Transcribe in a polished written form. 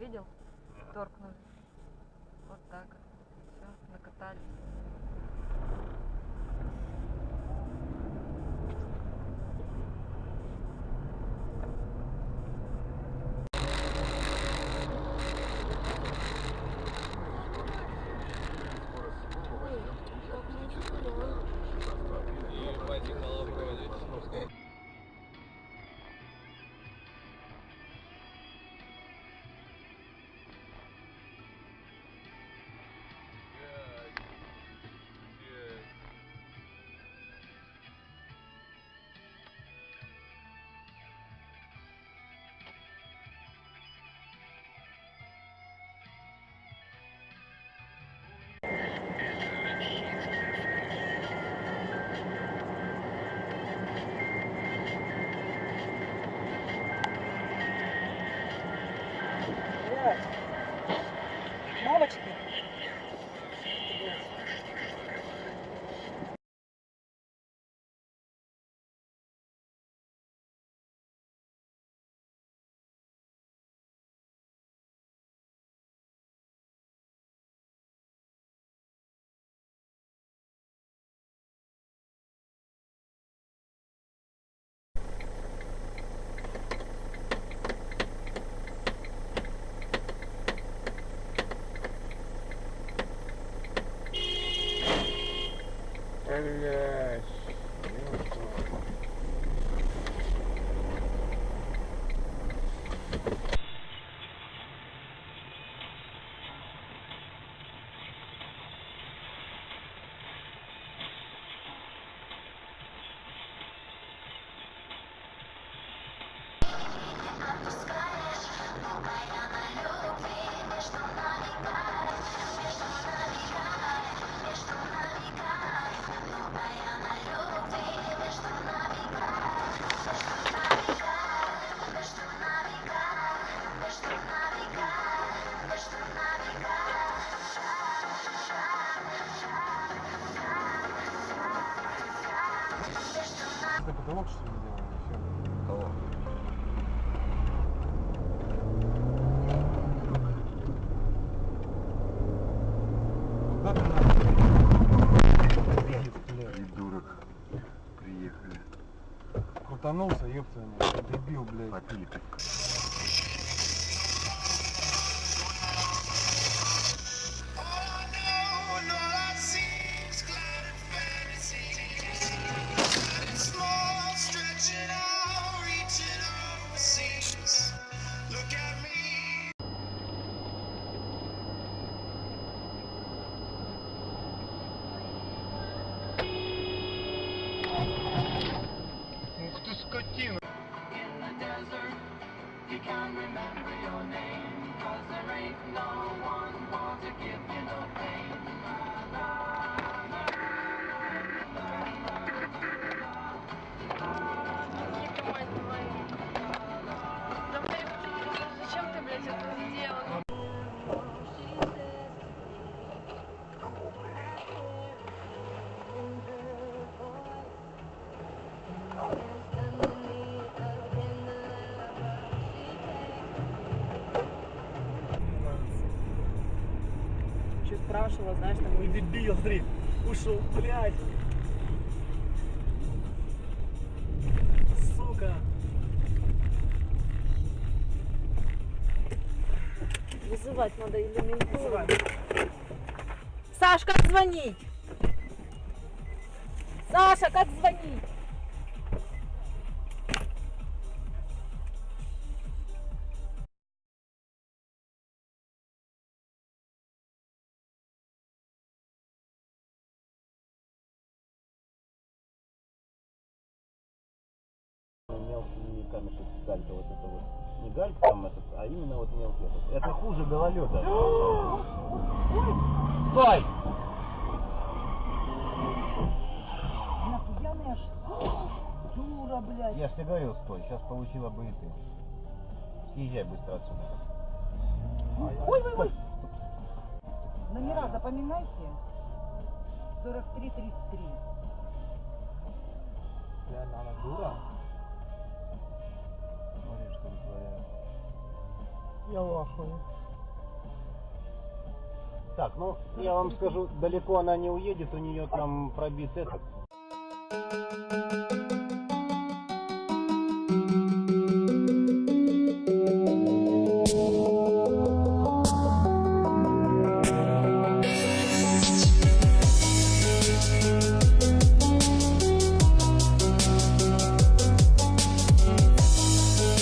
видел? Торкнули. Вот так вот. Все, накатали. Мамочки. Блядь. Это потолок, что ли, делаем? Все. Потолок. Куда ты придурок. Приехали. Крутанулся, ёпта, дебил, блядь. Попили пивка. Ух ты, скотина! Зачем ты, блядь, это сделал? Еще спрашивала, знаешь, там... Ой, дебил, смотри, ушел, блядь. Сука. Вызывать надо элементарно. Вызывай. Саш, как звонить? Саша, как звонить? Мелкий камешек, галька, вот это вот. Не галька там этот, а именно вот мелкий этот. Это хуже гололеда. Стой! Пьяная дура, блядь. Я ж тебе говорил, стой, сейчас получила бы и ты. Съезжай быстро отсюда. Ой. Номера запоминайте. 43-33. Реально, она дура. Смотри, что вытворяет. Я в ахуе. Так, ну, я вам скажу, далеко она не уедет, у нее там пробит этот.